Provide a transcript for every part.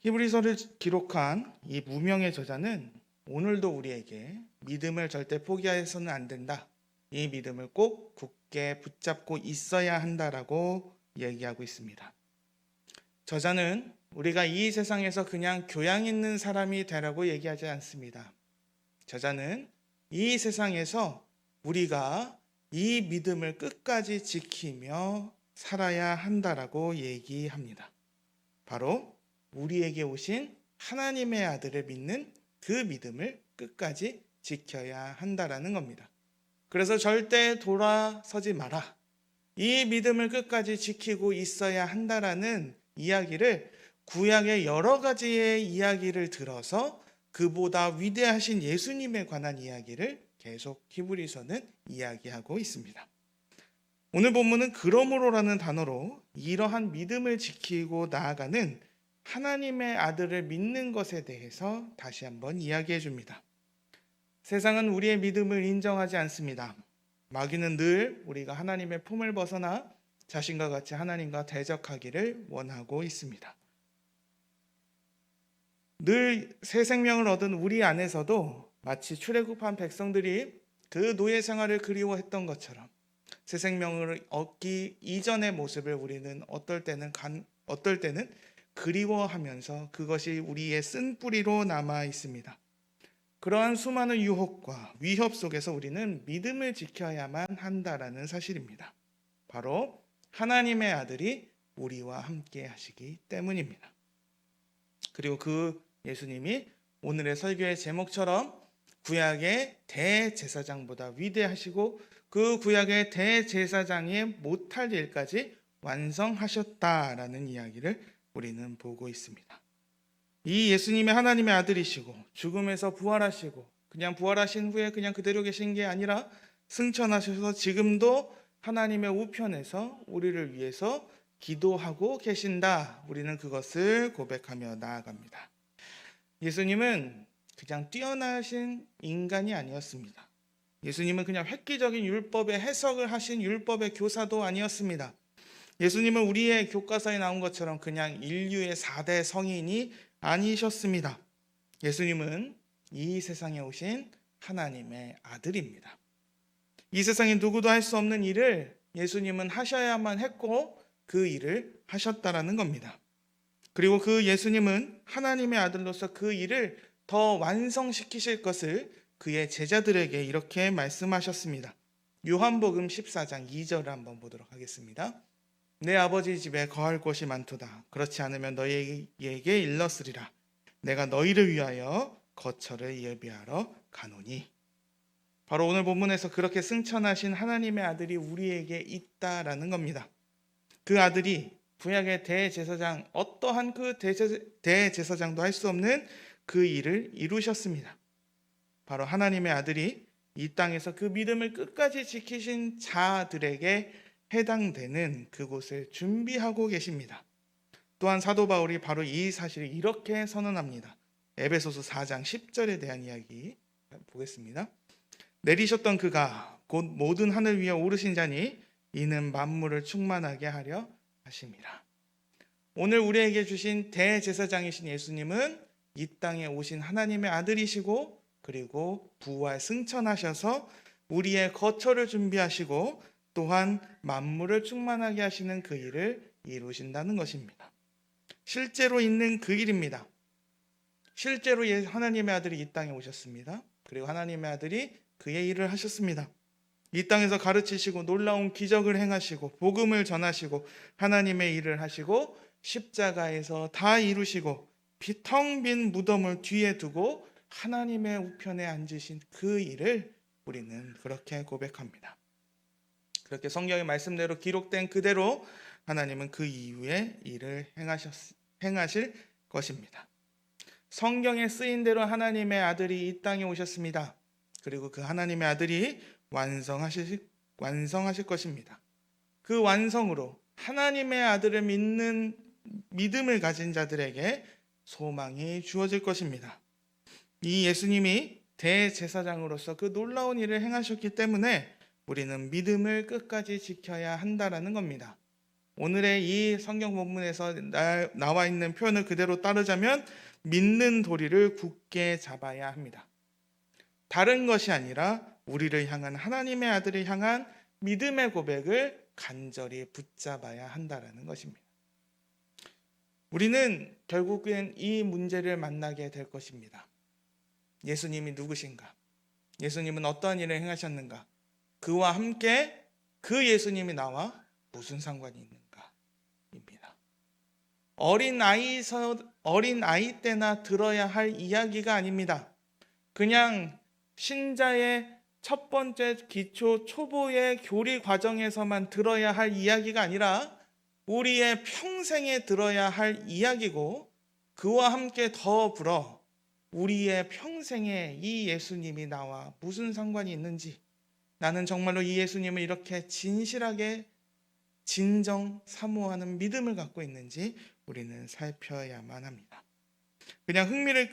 히브리서를 기록한 이 무명의 저자는 오늘도 우리에게 믿음을 절대 포기해서는 안 된다. 이 믿음을 꼭 굳게 붙잡고 있어야 한다라고 얘기하고 있습니다. 저자는 우리가 이 세상에서 그냥 교양 있는 사람이 되라고 얘기하지 않습니다. 저자는 이 세상에서 우리가 이 믿음을 끝까지 지키며 살아야 한다라고 얘기합니다. 바로 우리에게 오신 하나님의 아들을 믿는 그 믿음을 끝까지 지켜야 한다라는 겁니다. 그래서 절대 돌아서지 마라. 이 믿음을 끝까지 지키고 있어야 한다라는 이야기를 구약의 여러 가지의 이야기를 들어서 그보다 위대하신 예수님에 관한 이야기를 계속 히브리서는 이야기하고 있습니다. 오늘 본문은 그러므로라는 단어로 이러한 믿음을 지키고 나아가는 하나님의 아들을 믿는 것에 대해서 다시 한번 이야기해 줍니다. 세상은 우리의 믿음을 인정하지 않습니다. 마귀는 늘 우리가 하나님의 품을 벗어나 자신과 같이 하나님과 대적하기를 원하고 있습니다. 늘 새 생명을 얻은 우리 안에서도 마치 출애굽한 백성들이 그 노예 생활을 그리워했던 것처럼 새 생명을 얻기 이전의 모습을 우리는 어떨 때는 그리워하면서 그것이 우리의 쓴뿌리로 남아 있습니다. 그러한 수많은 유혹과 위협 속에서 우리는 믿음을 지켜야만 한다라는 사실입니다. 바로 하나님의 아들이 우리와 함께 하시기 때문입니다. 그리고 그 예수님이 오늘의 설교의 제목처럼 구약의 대제사장보다 위대하시고 그 구약의 대제사장이 못할 일까지 완성하셨다라는 이야기를 우리는 보고 있습니다. 이 예수님이 하나님의 아들이시고 죽음에서 부활하시고 그냥 부활하신 후에 그냥 그대로 계신 게 아니라 승천하셔서 지금도 하나님의 우편에서 우리를 위해서 기도하고 계신다. 우리는 그것을 고백하며 나아갑니다. 예수님은 그냥 뛰어나신 인간이 아니었습니다. 예수님은 그냥 획기적인 율법의 해석을 하신 율법의 교사도 아니었습니다. 예수님은 우리의 교과서에 나온 것처럼 그냥 인류의 4대 성인이 아니셨습니다. 예수님은 이 세상에 오신 하나님의 아들입니다. 이 세상에 누구도 할 수 없는 일을 예수님은 하셔야만 했고 그 일을 하셨다라는 겁니다. 그리고 그 예수님은 하나님의 아들로서 그 일을 더 완성시키실 것을 그의 제자들에게 이렇게 말씀하셨습니다. 요한복음 14장 2절을 한번 보도록 하겠습니다. 내 아버지 집에 거할 곳이 많도다. 그렇지 않으면 너희에게 일렀으리라. 내가 너희를 위하여 거처를 예비하러 가노니. 바로 오늘 본문에서 그렇게 승천하신 하나님의 아들이 우리에게 있다라는 겁니다. 그 아들이 구약의 대제사장, 어떠한 그 대제사장도 할 수 없는 그 일을 이루셨습니다. 바로 하나님의 아들이 이 땅에서 그 믿음을 끝까지 지키신 자들에게 해당되는 그곳을 준비하고 계십니다. 또한 사도 바울이 바로 이 사실을 이렇게 선언합니다. 에베소서 4장 10절에 대한 이야기 보겠습니다. 내리셨던 그가 곧 모든 하늘 위에 오르신 자니 이는 만물을 충만하게 하려 하심이라. 오늘 우리에게 주신 대제사장이신 예수님은 이 땅에 오신 하나님의 아들이시고 그리고 부활 승천하셔서 우리의 거처를 준비하시고 또한 만물을 충만하게 하시는 그 일을 이루신다는 것입니다. 실제로 있는 그 일입니다. 실제로 하나님의 아들이 이 땅에 오셨습니다. 그리고 하나님의 아들이 그의 일을 하셨습니다. 이 땅에서 가르치시고 놀라운 기적을 행하시고 복음을 전하시고 하나님의 일을 하시고 십자가에서 다 이루시고 텅 빈 무덤을 뒤에 두고 하나님의 우편에 앉으신 그 일을 우리는 그렇게 고백합니다. 그렇게 성경의 말씀대로 기록된 그대로 하나님은 그 이후에 일을 행하실 것입니다. 성경에 쓰인 대로 하나님의 아들이 이 땅에 오셨습니다. 그리고 그 하나님의 아들이 완성하실 것입니다. 그 완성으로 하나님의 아들을 믿는 믿음을 가진 자들에게 소망이 주어질 것입니다. 이 예수님이 대제사장으로서 그 놀라운 일을 행하셨기 때문에 우리는 믿음을 끝까지 지켜야 한다라는 겁니다. 오늘의 이 성경 본문에서 나와 있는 표현을 그대로 따르자면 믿는 도리를 굳게 잡아야 합니다. 다른 것이 아니라 우리를 향한 하나님의 아들을 향한 믿음의 고백을 간절히 붙잡아야 한다는 것입니다. 우리는 결국엔 이 문제를 만나게 될 것입니다. 예수님이 누구신가? 예수님은 어떠한 일을 행하셨는가? 그와 함께 그 예수님이 나와 무슨 상관이 있는가? 입니다. 어린 아이 때나 들어야 할 이야기가 아닙니다. 그냥 신자의 첫 번째 기초 초보의 교리 과정에서만 들어야 할 이야기가 아니라 우리의 평생에 들어야 할 이야기고, 그와 함께 더불어 우리의 평생에 이 예수님이 나와 무슨 상관이 있는지, 나는 정말로 이 예수님을 이렇게 진실하게 진정 사모하는 믿음을 갖고 있는지 우리는 살펴야만 합니다. 그냥 흥미를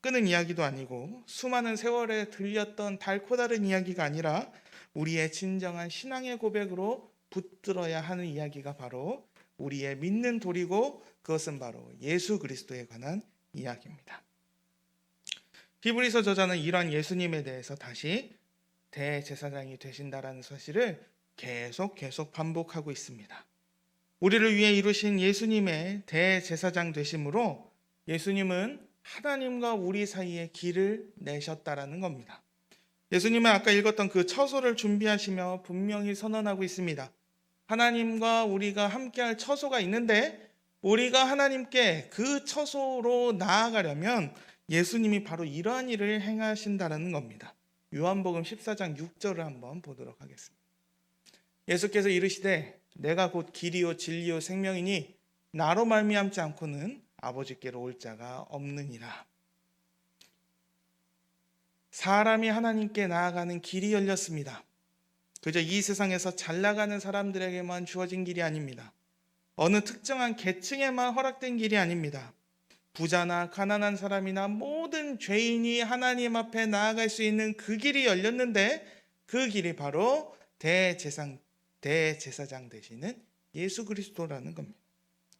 끄는 이야기도 아니고 수많은 세월에 들렸던 달코 다른 이야기가 아니라 우리의 진정한 신앙의 고백으로 붙들어야 하는 이야기가 바로 우리의 믿는 도리고, 그것은 바로 예수 그리스도에 관한 이야기입니다. 히브리서 저자는 이러한 예수님에 대해서 다시 대제사장이 되신다라는 사실을 계속 반복하고 있습니다. 우리를 위해 이루신 예수님의 대제사장 되심으로 예수님은 하나님과 우리 사이에 길을 내셨다라는 겁니다. 예수님은 아까 읽었던 그 처소를 준비하시며 분명히 선언하고 있습니다. 하나님과 우리가 함께할 처소가 있는데, 우리가 하나님께 그 처소로 나아가려면 예수님이 바로 이러한 일을 행하신다는 겁니다. 요한복음 14장 6절을 한번 보도록 하겠습니다. 예수께서 이르시되 내가 곧 길이요 진리요 생명이니 나로 말미암지 않고는 아버지께로 올 자가 없느니라. 사람이 하나님께 나아가는 길이 열렸습니다. 그저 이 세상에서 잘 나가는 사람들에게만 주어진 길이 아닙니다. 어느 특정한 계층에만 허락된 길이 아닙니다. 부자나 가난한 사람이나 모든 죄인이 하나님 앞에 나아갈 수 있는 그 길이 열렸는데, 그 길이 바로 대제사장 되시는 예수 그리스도라는 겁니다.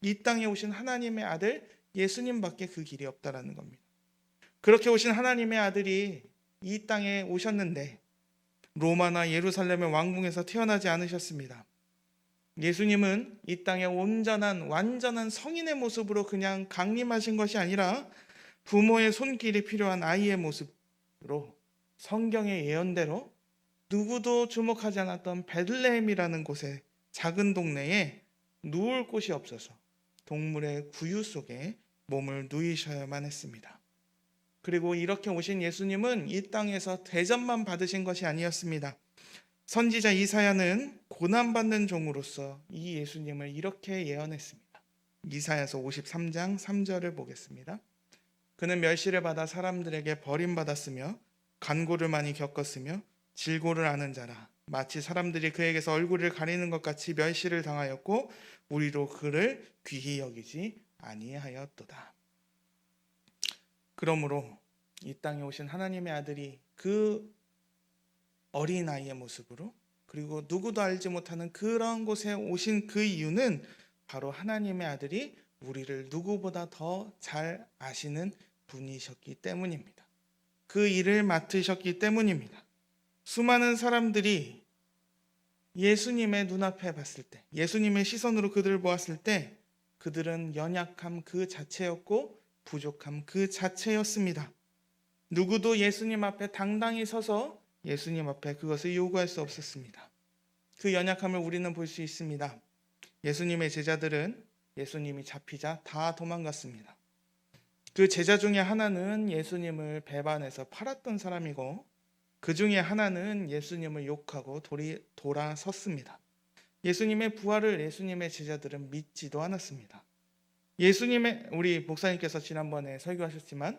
이 땅에 오신 하나님의 아들 예수님밖에 그 길이 없다라는 겁니다. 그렇게 오신 하나님의 아들이 이 땅에 오셨는데 로마나 예루살렘의 왕궁에서 태어나지 않으셨습니다. 예수님은 이 땅에 완전한 성인의 모습으로 그냥 강림하신 것이 아니라 부모의 손길이 필요한 아이의 모습으로 성경의 예언대로 누구도 주목하지 않았던 베들레헴이라는 곳의 작은 동네에 누울 곳이 없어서 동물의 구유 속에 몸을 누이셔야만 했습니다. 그리고 이렇게 오신 예수님은 이 땅에서 대접만 받으신 것이 아니었습니다. 선지자 이사야는 고난받는 종으로서 이 예수님을 이렇게 예언했습니다. 이사야서 53장 3절을 보겠습니다. 그는 멸시를 받아 사람들에게 버림받았으며 간고를 많이 겪었으며 질고를 아는 자라. 마치 사람들이 그에게서 얼굴을 가리는 것 같이 멸시를 당하였고 우리로 그를 귀히 여기지 아니하였도다. 그러므로 이 땅에 오신 하나님의 아들이 그 어린아이의 모습으로, 그리고 누구도 알지 못하는 그런 곳에 오신 그 이유는 바로 하나님의 아들이 우리를 누구보다 더 잘 아시는 분이셨기 때문입니다. 그 일을 맡으셨기 때문입니다. 수많은 사람들이 예수님의 눈앞에 봤을 때, 예수님의 시선으로 그들을 보았을 때 그들은 연약함 그 자체였고 부족함 그 자체였습니다. 누구도 예수님 앞에 당당히 서서 예수님 앞에 그것을 요구할 수 없었습니다. 그 연약함을 우리는 볼 수 있습니다. 예수님의 제자들은 예수님이 잡히자 다 도망갔습니다. 그 제자 중에 하나는 예수님을 배반해서 팔았던 사람이고, 그 중에 하나는 예수님을 욕하고 돌아섰습니다. 예수님의 부활을 예수님의 제자들은 믿지도 않았습니다. 우리 목사님께서 지난번에 설교하셨지만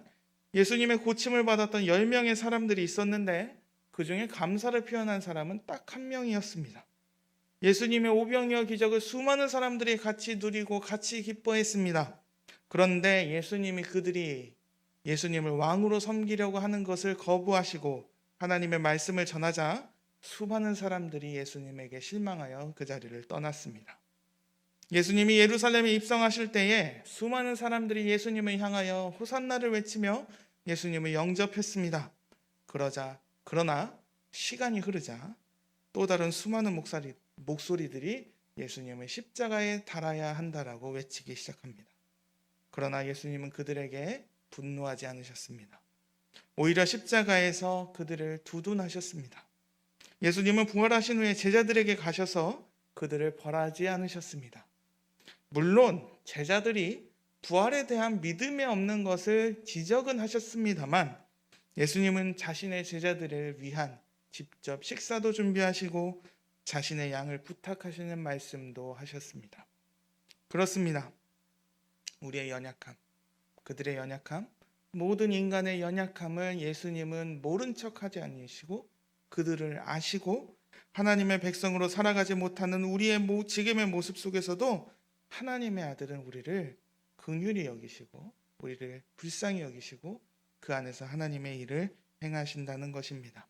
예수님의 고침을 받았던 10명의 사람들이 있었는데 그 중에 감사를 표현한 사람은 딱 한 명이었습니다. 예수님의 오병이어 기적을 수많은 사람들이 같이 누리고 같이 기뻐했습니다. 그런데 예수님이 그들이 예수님을 왕으로 섬기려고 하는 것을 거부하시고 하나님의 말씀을 전하자 수많은 사람들이 예수님에게 실망하여 그 자리를 떠났습니다. 예수님이 예루살렘에 입성하실 때에 수많은 사람들이 예수님을 향하여 호산나를 외치며 예수님을 영접했습니다. 그러나 시간이 흐르자 또 다른 수많은 목소리들이 예수님을 십자가에 달아야 한다라고 외치기 시작합니다. 그러나 예수님은 그들에게 분노하지 않으셨습니다. 오히려 십자가에서 그들을 두둔하셨습니다. 예수님은 부활하신 후에 제자들에게 가셔서 그들을 벌하지 않으셨습니다. 물론 제자들이 부활에 대한 믿음이 없는 것을 지적은 하셨습니다만 예수님은 자신의 제자들을 위한 직접 식사도 준비하시고 자신의 양을 부탁하시는 말씀도 하셨습니다. 그렇습니다. 우리의 연약함, 그들의 연약함, 모든 인간의 연약함을 예수님은 모른 척하지 않으시고 그들을 아시고 하나님의 백성으로 살아가지 못하는 우리의 지금의 모습 속에서도 하나님의 아들은 우리를 긍휼히 여기시고 우리를 불쌍히 여기시고 그 안에서 하나님의 일을 행하신다는 것입니다.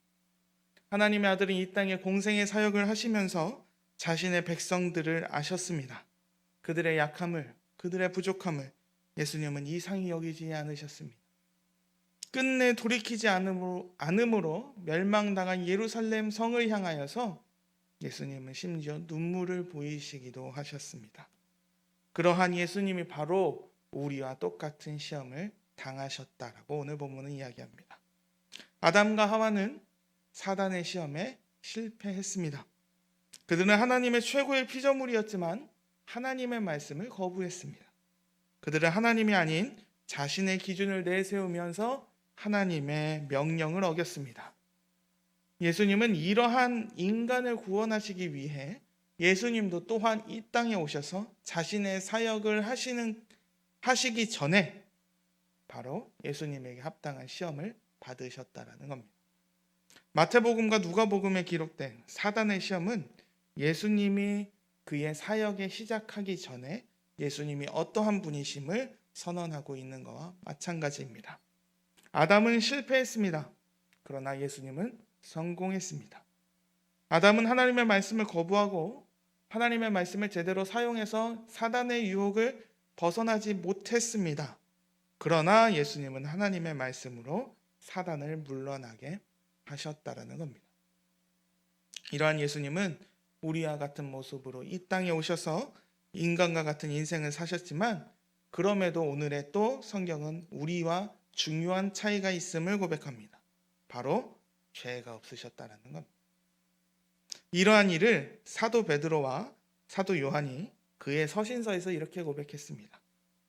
하나님의 아들은 이 땅에 공생의 사역을 하시면서 자신의 백성들을 아셨습니다. 그들의 약함을, 그들의 부족함을 예수님은 이상히 여기지 않으셨습니다. 끝내 돌이키지 않음으로 멸망당한 예루살렘 성을 향하여서 예수님은 심지어 눈물을 보이시기도 하셨습니다. 그러한 예수님이 바로 우리와 똑같은 시험을 당하셨다라고 오늘 본문은 이야기합니다. 아담과 하와는 사단의 시험에 실패했습니다. 그들은 하나님의 최고의 피조물이었지만 하나님의 말씀을 거부했습니다. 그들은 하나님이 아닌 자신의 기준을 내세우면서 하나님의 명령을 어겼습니다. 예수님은 이러한 인간을 구원하시기 위해 예수님도 또한 이 땅에 오셔서 자신의 사역을 하시기 전에 바로 예수님에게 합당한 시험을 받으셨다라는 겁니다. 마태복음과 누가복음에 기록된 사단의 시험은 예수님이 그의 사역에 시작하기 전에 예수님이 어떠한 분이심을 선언하고 있는 것과 마찬가지입니다. 아담은 실패했습니다. 그러나 예수님은 성공했습니다. 아담은 하나님의 말씀을 거부하고 하나님의 말씀을 제대로 사용해서 사단의 유혹을 벗어나지 못했습니다. 그러나 예수님은 하나님의 말씀으로 사단을 물러나게 하셨다라는 겁니다. 이러한 예수님은 우리와 같은 모습으로 이 땅에 오셔서 인간과 같은 인생을 사셨지만 그럼에도 오늘의 또 성경은 우리와 중요한 차이가 있음을 고백합니다. 바로 죄가 없으셨다라는 겁니다. 이러한 일을 사도 베드로와 사도 요한이 그의 서신서에서 이렇게 고백했습니다.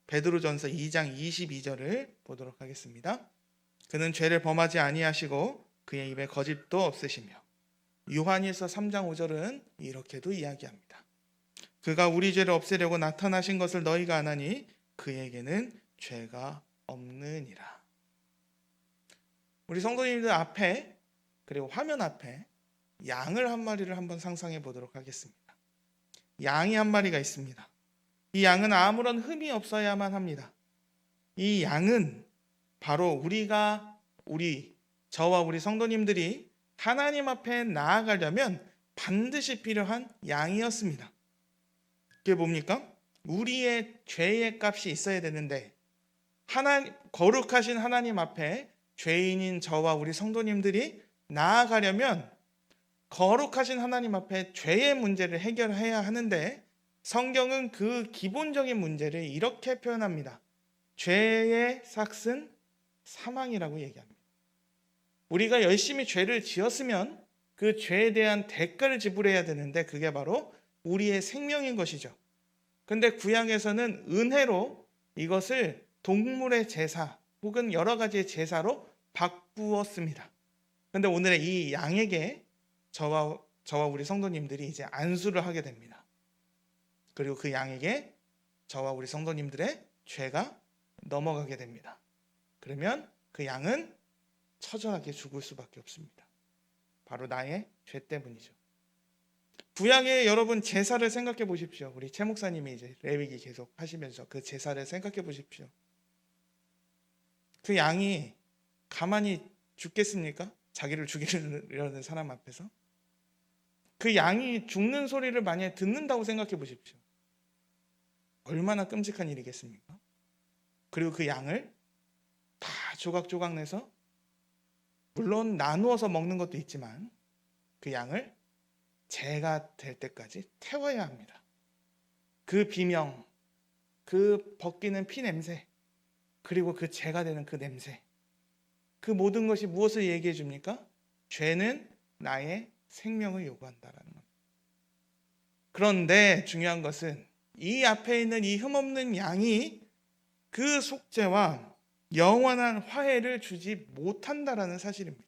베드로전서 2장 22절을 보도록 하겠습니다. 그는 죄를 범하지 아니하시고 그의 입에 거짓도 없으시며 요한일서 3장 5절은 이렇게도 이야기합니다. 그가 우리 죄를 없애려고 나타나신 것을 너희가 아나니 그에게는 죄가 없느니라. 우리 성도님들 앞에 그리고 화면 앞에 양을 한 마리를 한번 상상해 보도록 하겠습니다. 양이 한 마리가 있습니다. 이 양은 아무런 흠이 없어야만 합니다. 이 양은 바로 저와 우리 성도님들이 하나님 앞에 나아가려면 반드시 필요한 양이었습니다. 그게 뭡니까? 우리의 죄의 값이 있어야 되는데 거룩하신 하나님 앞에 죄인인 저와 우리 성도님들이 나아가려면 거룩하신 하나님 앞에 죄의 문제를 해결해야 하는데 성경은 그 기본적인 문제를 이렇게 표현합니다. 죄의 삭은 사망이라고 얘기합니다. 우리가 열심히 죄를 지었으면 그 죄에 대한 대가를 지불해야 되는데 그게 바로 우리의 생명인 것이죠. 근데 구약에서는 은혜로 이것을 동물의 제사 혹은 여러 가지의 제사로 바꾸었습니다. 근데 오늘의 이 양에게 저와 우리 성도님들이 이제 안수를 하게 됩니다. 그리고 그 양에게 저와 우리 성도님들의 죄가 넘어가게 됩니다. 그러면 그 양은 처절하게 죽을 수밖에 없습니다. 바로 나의 죄 때문이죠. 구약의 여러분 제사를 생각해 보십시오. 우리 최 목사님이 이제 레위기 계속 하시면서 그 제사를 생각해 보십시오. 그 양이 가만히 죽겠습니까? 자기를 죽이려는 사람 앞에서? 그 양이 죽는 소리를 만약에 듣는다고 생각해 보십시오. 얼마나 끔찍한 일이겠습니까? 그리고 그 양을 다 조각조각 내서 물론 나누어서 먹는 것도 있지만 그 양을 재가 될 때까지 태워야 합니다. 그 비명, 그 벗기는 피 냄새, 그리고 그 재가 되는 그 냄새, 그 모든 것이 무엇을 얘기해 줍니까? 죄는 나의 생명을 요구한다라는 겁니다. 그런데 중요한 것은 이 앞에 있는 이 흠없는 양이 그 속죄와 영원한 화해를 주지 못한다라는 사실입니다.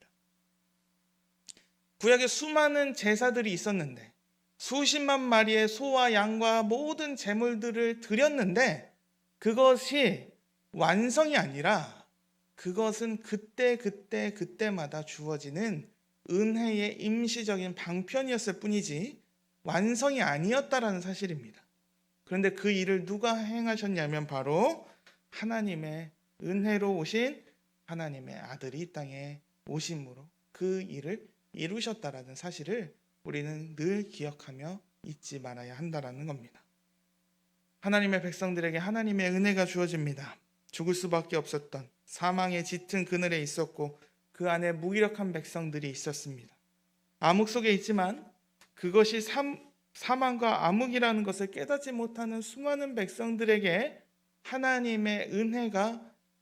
구약에 수많은 제사들이 있었는데 수십만 마리의 소와 양과 모든 제물들을 드렸는데 그것이 완성이 아니라 그것은 그때마다 주어지는 은혜의 임시적인 방편이었을 뿐이지 완성이 아니었다라는 사실입니다. 그런데 그 일을 누가 행하셨냐면 바로 하나님의 은혜로 오신 하나님의 아들이 이 땅에 오심으로 그 일을 이루셨다라는 사실을 우리는 늘 기억하며 잊지 말아야 한다라는 겁니다. 하나님의 백성들에게 하나님의 은혜가 주어집니다. 죽을 수밖에 없었던 사망의 짙은 그늘에 있었고 그 안에 무기력한 백성들이 있었습니다. 암흑 속에 있지만 그것이 사망과 암흑이라는 것을 깨닫지 못하는 수많은 백성들에게 하나님의 은혜가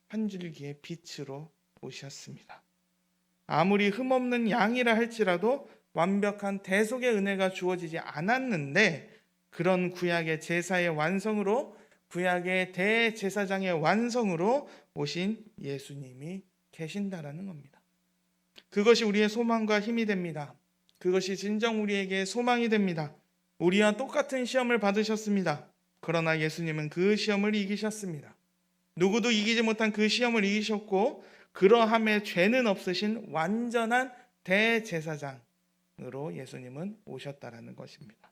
한 줄기의 빛으로 오셨습니다. 아무리 흠없는 양이라 할지라도 완벽한 대속의 은혜가 주어지지 않았는데 그런 구약의 제사의 완성으로 구약의 대제사장의 완성으로 오신 예수님이 계신다라는 겁니다. 그것이 우리의 소망과 힘이 됩니다. 그것이 진정 우리에게 소망이 됩니다. 우리와 똑같은 시험을 받으셨습니다. 그러나 예수님은 그 시험을 이기셨습니다. 누구도 이기지 못한 그 시험을 이기셨고 그러함에 죄는 없으신 완전한 대제사장으로 예수님은 오셨다라는 것입니다.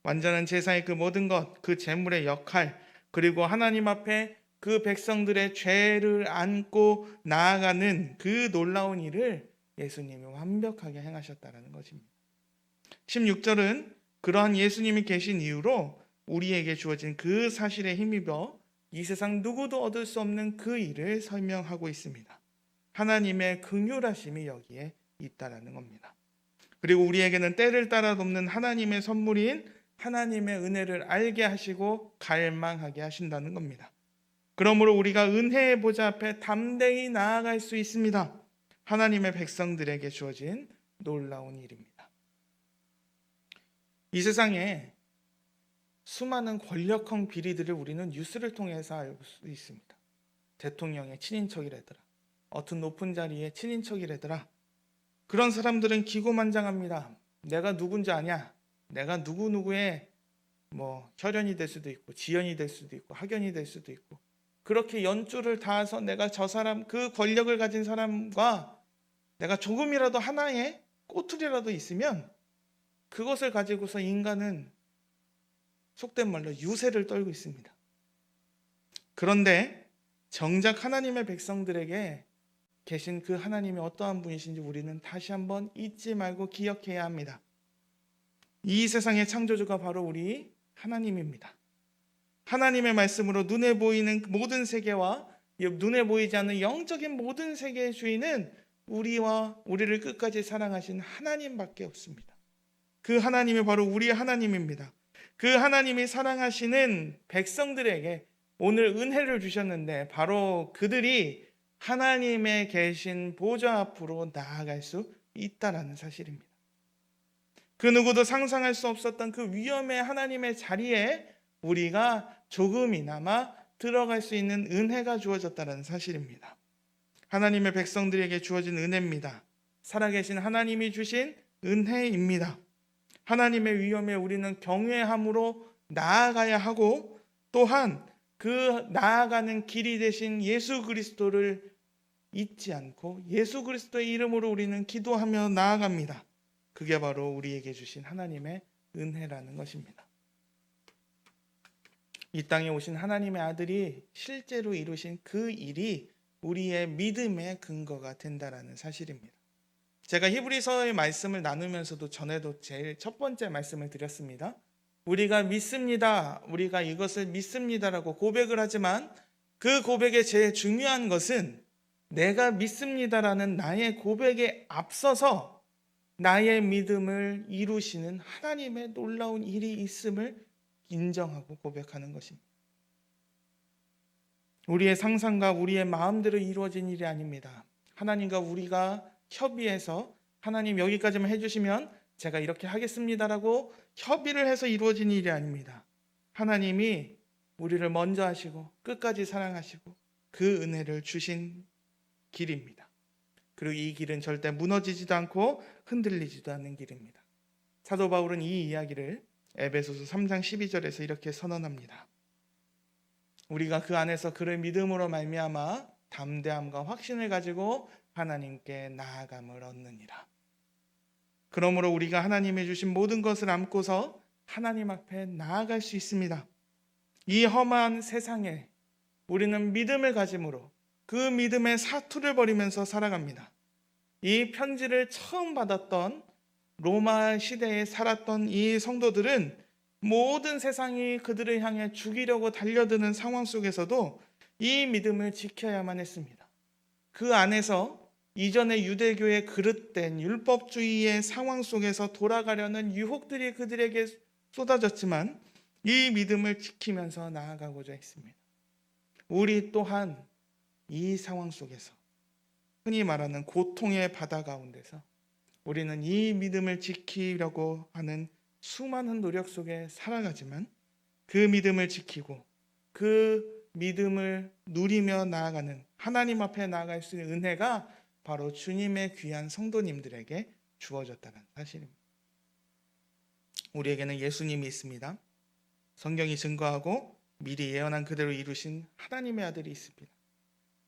완전한 제사의 그 모든 것, 그 제물의 역할, 그리고 하나님 앞에 그 백성들의 죄를 안고 나아가는 그 놀라운 일을 예수님이 완벽하게 행하셨다라는 것입니다. 16절은 그러한 예수님이 계신 이유로 우리에게 주어진 그 사실에 힘입어 이 세상 누구도 얻을 수 없는 그 일을 설명하고 있습니다. 하나님의 긍휼하심이 여기에 있다라는 겁니다. 그리고 우리에게는 때를 따라 돕는 하나님의 선물인 하나님의 은혜를 알게 하시고 갈망하게 하신다는 겁니다. 그러므로 우리가 은혜의 보좌 앞에 담대히 나아갈 수 있습니다. 하나님의 백성들에게 주어진 놀라운 일입니다. 이 세상에 수많은 권력형 비리들을 우리는 뉴스를 통해서 알고 있습니다. 대통령의 친인척이라더라. 어떤 높은 자리에 친인척이라더라. 그런 사람들은 기고만장합니다. 내가 누군지 아냐? 내가 누구누구의 혈연이 될 수도 있고 지연이 될 수도 있고 학연이 될 수도 있고 그렇게 연줄을 다해서 내가 저 사람 그 권력을 가진 사람과 내가 조금이라도 하나의 꼬투리라도 있으면 그것을 가지고서 인간은 속된 말로 유세를 떨고 있습니다. 그런데 정작 하나님의 백성들에게 계신 그 하나님이 어떠한 분이신지 우리는 다시 한번 잊지 말고 기억해야 합니다. 이 세상의 창조주가 바로 우리 하나님입니다. 하나님의 말씀으로 눈에 보이는 모든 세계와 눈에 보이지 않는 영적인 모든 세계의 주인은 우리를 끝까지 사랑하신 하나님밖에 없습니다. 그 하나님이 바로 우리 하나님입니다. 그 하나님이 사랑하시는 백성들에게 오늘 은혜를 주셨는데 바로 그들이 하나님의 계신 보좌 앞으로 나아갈 수 있다라는 사실입니다. 그 누구도 상상할 수 없었던 그 위엄의 하나님의 자리에 우리가 조금이나마 들어갈 수 있는 은혜가 주어졌다는 사실입니다. 하나님의 백성들에게 주어진 은혜입니다. 살아계신 하나님이 주신 은혜입니다. 하나님의 위엄에 우리는 경외함으로 나아가야 하고 또한 그 나아가는 길이 되신 예수 그리스도를 잊지 않고 예수 그리스도의 이름으로 우리는 기도하며 나아갑니다. 그게 바로 우리에게 주신 하나님의 은혜라는 것입니다. 이 땅에 오신 하나님의 아들이 실제로 이루신 그 일이 우리의 믿음의 근거가 된다라는 사실입니다. 제가 히브리서의 말씀을 나누면서도 전에도 제일 첫 번째 말씀을 드렸습니다. 우리가 믿습니다. 우리가 이것을 믿습니다라고 고백을 하지만 그 고백의 제일 중요한 것은 내가 믿습니다라는 나의 고백에 앞서서 나의 믿음을 이루시는 하나님의 놀라운 일이 있음을 인정하고 고백하는 것입니다. 우리의 상상과 우리의 마음대로 이루어진 일이 아닙니다. 하나님과 우리가 협의해서 하나님 여기까지만 해주시면 제가 이렇게 하겠습니다라고 협의를 해서 이루어진 일이 아닙니다. 하나님이 우리를 먼저 하시고 끝까지 사랑하시고 그 은혜를 주신 길입니다. 그리고 이 길은 절대 무너지지도 않고 흔들리지도 않는 길입니다. 사도 바울은 이 이야기를 에베소서 3장 12절에서 이렇게 선언합니다. 우리가 그 안에서 그를 믿음으로 말미암아 담대함과 확신을 가지고 하나님께 나아감을 얻느니라. 그러므로 우리가 하나님이 주신 모든 것을 안고서 하나님 앞에 나아갈 수 있습니다. 이 험한 세상에 우리는 믿음을 가짐으로 그 믿음의 사투를 벌이면서 살아갑니다. 이 편지를 처음 받았던 로마 시대에 살았던 이 성도들은 모든 세상이 그들을 향해 죽이려고 달려드는 상황 속에서도 이 믿음을 지켜야만 했습니다. 그 안에서 이전의 유대교의 그릇된 율법주의의 상황 속에서 돌아가려는 유혹들이 그들에게 쏟아졌지만 이 믿음을 지키면서 나아가고자 했습니다. 우리 또한 이 상황 속에서 흔히 말하는 고통의 바다 가운데서 우리는 이 믿음을 지키려고 하는 수많은 노력 속에 살아가지만 그 믿음을 지키고 그 믿음을 누리며 나아가는 하나님 앞에 나아갈 수 있는 은혜가 바로 주님의 귀한 성도님들에게 주어졌다는 사실입니다. 우리에게는 예수님이 있습니다. 성경이 증거하고 미리 예언한 그대로 이루신 하나님의 아들이 있습니다.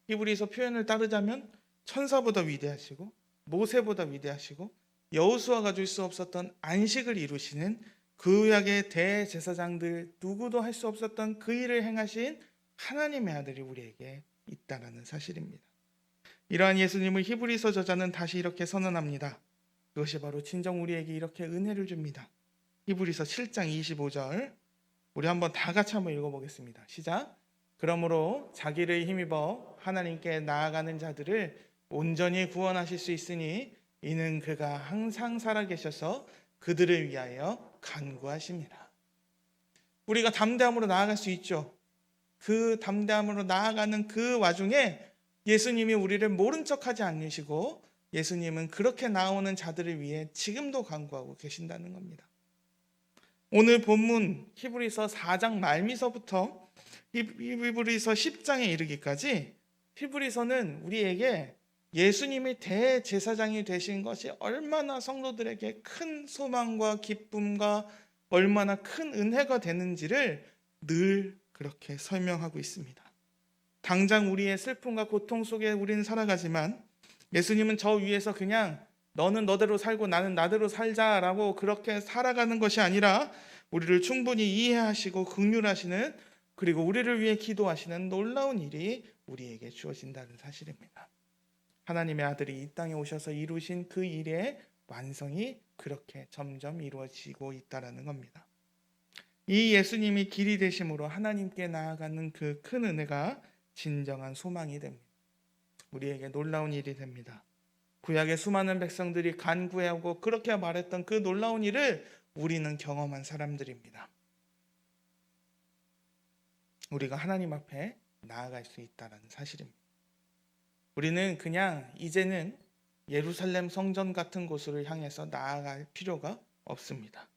히브리서 표현을 따르자면 천사보다 위대하시고 모세보다 위대하시고 여호수아가 줄 수 없었던 안식을 이루시는 구약의 대제사장들 누구도 할 수 없었던 그 일을 행하신 하나님의 아들이 우리에게 있다는 사실입니다. 이러한 예수님을 히브리서 저자는 다시 이렇게 선언합니다. 그것이 바로 진정 우리에게 이렇게 은혜를 줍니다. 히브리서 7장 25절 우리 한번 다 같이 한번 읽어보겠습니다. 시작. 그러므로 자기를 힘입어 하나님께 나아가는 자들을 온전히 구원하실 수 있으니 이는 그가 항상 살아계셔서 그들을 위하여 간구하십니다. 우리가 담대함으로 나아갈 수 있죠. 그 담대함으로 나아가는 그 와중에 예수님이 우리를 모른 척하지 않으시고 예수님은 그렇게 나오는 자들을 위해 지금도 간구하고 계신다는 겁니다. 오늘 본문 히브리서 4장 말미서부터 히브리서 10장에 이르기까지 히브리서는 우리에게 예수님이 대제사장이 되신 것이 얼마나 성도들에게 큰 소망과 기쁨과 얼마나 큰 은혜가 되는지를 늘 그렇게 설명하고 있습니다. 당장 우리의 슬픔과 고통 속에 우리는 살아가지만 예수님은 저 위에서 그냥 너는 너대로 살고 나는 나대로 살자라고 그렇게 살아가는 것이 아니라 우리를 충분히 이해하시고 긍휼하시는 그리고 우리를 위해 기도하시는 놀라운 일이 우리에게 주어진다는 사실입니다. 하나님의 아들이 이 땅에 오셔서 이루신 그 일의 완성이 그렇게 점점 이루어지고 있다는 겁니다. 이 예수님이 길이 되심으로 하나님께 나아가는 그 큰 은혜가 진정한 소망이 됩니다. 우리에게 놀라운 일이 됩니다. 구약의 수많은 백성들이 간구하고 그렇게 말했던 그 놀라운 일을 우리는 경험한 사람들입니다. 우리가 하나님 앞에 나아갈 수 있다는 사실입니다. 우리는 그냥 이제는 예루살렘 성전 같은 곳으로 향해서 나아갈 필요가 없습니다.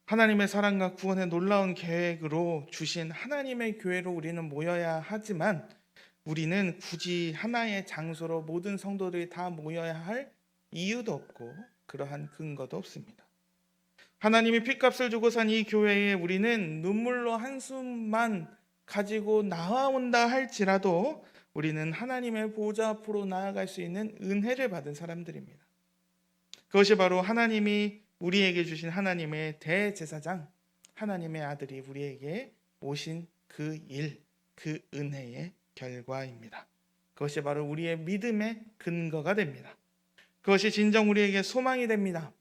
하나님의 사랑과 구원의 놀라운 계획으로 주신 하나님의 교회로 우리는 모여야 하지만 우리는 굳이 하나의 장소로 모든 성도들이 다 모여야 할 이유도 없고 그러한 근거도 없습니다. 하나님이 핏값을 주고 산 이 교회에 우리는 눈물로 한숨만 가지고 나와온다 할지라도 우리는 하나님의 보좌 앞으로 나아갈 수 있는 은혜를 받은 사람들입니다. 그것이 바로 하나님이 우리에게 주신 하나님의 대제사장, 하나님의 아들이 우리에게 오신 그 일, 그 은혜의 결과입니다. 그것이 바로 우리의 믿음의 근거가 됩니다. 그것이 진정 우리에게 소망이 됩니다.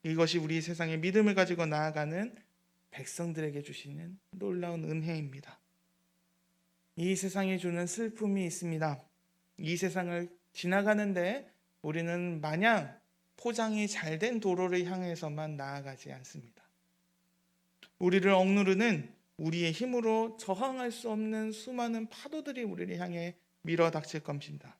이것이 우리 세상에 믿음을 가지고 나아가는 백성들에게 주시는 놀라운 은혜입니다. 이 세상에 주는 슬픔이 있습니다. 이 세상을 지나가는데 우리는 마냥 포장이 잘 된 도로를 향해서만 나아가지 않습니다. 우리를 억누르는 우리의 힘으로 저항할 수 없는 수많은 파도들이 우리를 향해 밀어 닥칠 것입니다.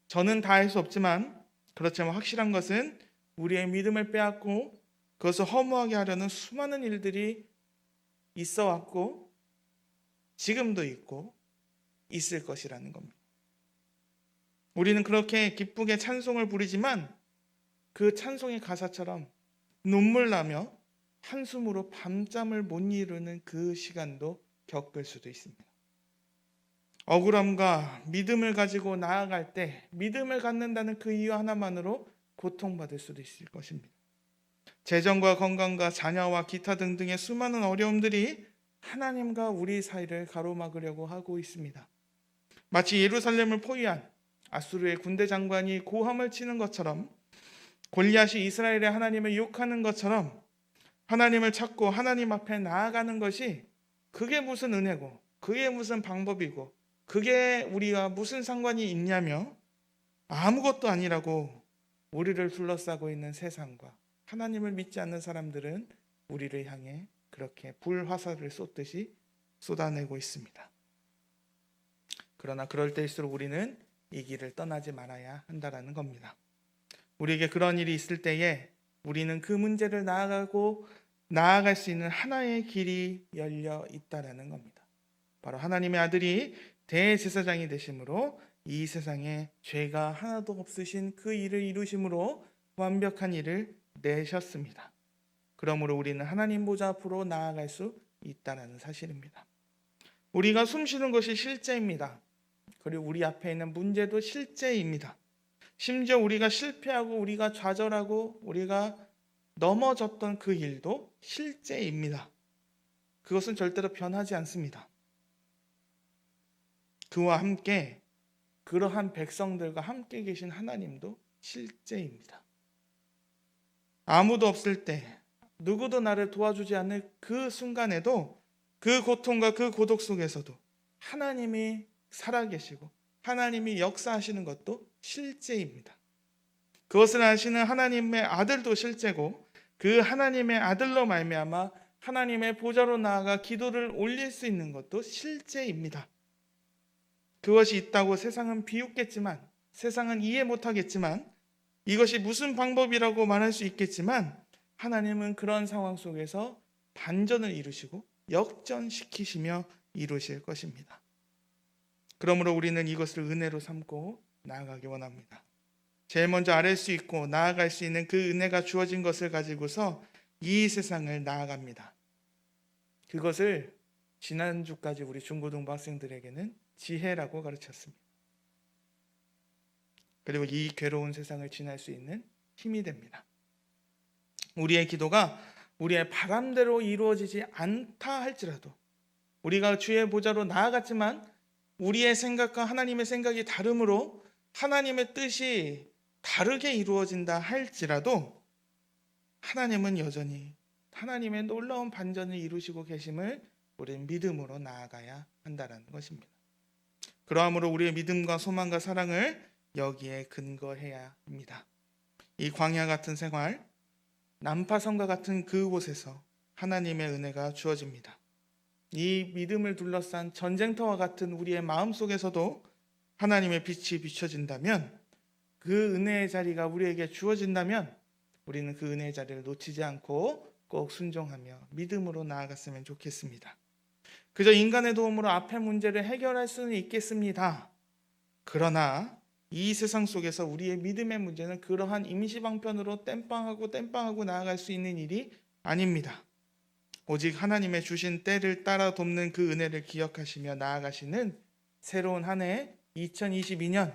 저는 다 할 수 없지만 그렇지만 확실한 것은 우리의 믿음을 빼앗고 그것을 허무하게 하려는 수많은 일들이 있어 왔고 지금도 있고 있을 것이라는 겁니다. 우리는 그렇게 기쁘게 찬송을 부리지만 그 찬송의 가사처럼 눈물 나며 한숨으로 밤잠을 못 이루는 그 시간도 겪을 수도 있습니다. 억울함과 믿음을 가지고 나아갈 때 믿음을 갖는다는 그 이유 하나만으로 고통받을 수도 있을 것입니다. 재정과 건강과 자녀와 기타 등등의 수많은 어려움들이 하나님과 우리 사이를 가로막으려고 하고 있습니다. 마치 예루살렘을 포위한 아수르의 군대 장관이 고함을 치는 것처럼 골리앗이 이스라엘의 하나님을 욕하는 것처럼 하나님을 찾고 하나님 앞에 나아가는 것이 그게 무슨 은혜고 그게 무슨 방법이고 그게 우리와 무슨 상관이 있냐며 아무것도 아니라고 우리를 둘러싸고 있는 세상과 하나님을 믿지 않는 사람들은 우리를 향해 그렇게 불화살을 쏟듯이 쏟아내고 있습니다. 그러나 그럴 때일수록 우리는 이 길을 떠나지 말아야 한다는 겁니다. 우리에게 그런 일이 있을 때에 우리는 그 문제를 나아갈 수 있는 하나의 길이 열려 있다는 겁니다. 바로 하나님의 아들이 대제사장이 되심으로 이 세상에 죄가 하나도 없으신 그 일을 이루심으로 완벽한 일을 내셨습니다. 그러므로 우리는 하나님 보좌 앞으로 나아갈 수 있다는 사실입니다. 우리가 숨쉬는 것이 실제입니다. 그리고 우리 앞에 있는 문제도 실제입니다. 심지어 우리가 실패하고 우리가 좌절하고 우리가 넘어졌던 그 일도 실제입니다. 그것은 절대로 변하지 않습니다. 그와 함께 그러한 백성들과 함께 계신 하나님도 실제입니다. 아무도 없을 때 누구도 나를 도와주지 않을 그 순간에도 그 고통과 그 고독 속에서도 하나님이 살아계시고 하나님이 역사하시는 것도 실제입니다. 그것을 아시는 하나님의 아들도 실제고 그 하나님의 아들로 말미암아 하나님의 보좌로 나아가 기도를 올릴 수 있는 것도 실제입니다. 그것이 있다고 세상은 비웃겠지만 세상은 이해 못하겠지만 이것이 무슨 방법이라고 말할 수 있겠지만 하나님은 그런 상황 속에서 반전을 이루시고 역전시키시며 이루실 것입니다. 그러므로 우리는 이것을 은혜로 삼고 나아가기 원합니다. 제일 먼저 아뢰 수 있고 나아갈 수 있는 그 은혜가 주어진 것을 가지고서 이 세상을 나아갑니다. 그것을 지난주까지 우리 중고등부 학생들에게는 지혜라고 가르쳤습니다. 그리고 이 괴로운 세상을 지날 수 있는 힘이 됩니다. 우리의 기도가 우리의 바람대로 이루어지지 않다 할지라도 우리가 주의 보좌로 나아갔지만 우리의 생각과 하나님의 생각이 다르므로 하나님의 뜻이 다르게 이루어진다 할지라도 하나님은 여전히 하나님의 놀라운 반전을 이루시고 계심을 우리는 믿음으로 나아가야 한다는 것입니다. 그러므로 우리의 믿음과 소망과 사랑을 여기에 근거해야 합니다. 이 광야 같은 생활, 난파선과 같은 그곳에서 하나님의 은혜가 주어집니다. 이 믿음을 둘러싼 전쟁터와 같은 우리의 마음 속에서도 하나님의 빛이 비춰진다면 그 은혜의 자리가 우리에게 주어진다면 우리는 그 은혜의 자리를 놓치지 않고 꼭 순종하며 믿음으로 나아갔으면 좋겠습니다. 그저 인간의 도움으로 앞의 문제를 해결할 수는 있겠습니다. 그러나 이 세상 속에서 우리의 믿음의 문제는 그러한 임시방편으로 땜빵하고 나아갈 수 있는 일이 아닙니다. 오직 하나님의 주신 때를 따라 돕는 그 은혜를 기억하시며 나아가시는 새로운 한 해 2022년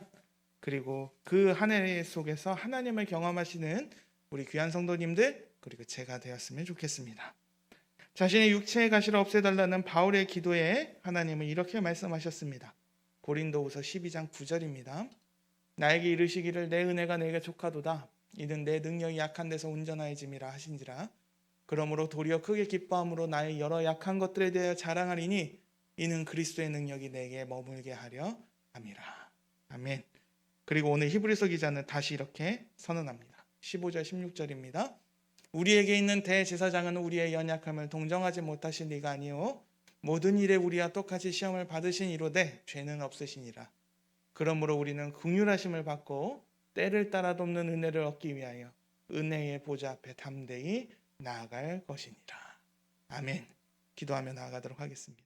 그리고 그 한 해 속에서 하나님을 경험하시는 우리 귀한 성도님들 그리고 제가 되었으면 좋겠습니다. 자신의 육체의 가시를 없애달라는 바울의 기도에 하나님은 이렇게 말씀하셨습니다. 고린도후서 12장 9절입니다. 나에게 이르시기를 내 은혜가 내게 족하도다. 이는 내 능력이 약한 데서 운전하여짐이라 하신지라. 그러므로 도리어 크게 기뻐함으로 나의 여러 약한 것들에 대하여 자랑하리니 이는 그리스도의 능력이 내게 머물게 하려 함이라. 아멘. 그리고 오늘 히브리서 기자는 다시 이렇게 선언합니다. 15절 16절입니다. 우리에게 있는 대제사장은 우리의 연약함을 동정하지 못하신 이가 아니요 모든 일에 우리와 똑같이 시험을 받으신 이로되 죄는 없으시니라. 그러므로 우리는 긍휼하심을 받고 때를 따라 돕는 은혜를 얻기 위하여 은혜의 보좌 앞에 담대히 나아갈 것이니라. 아멘. 기도하며 나아가도록 하겠습니다.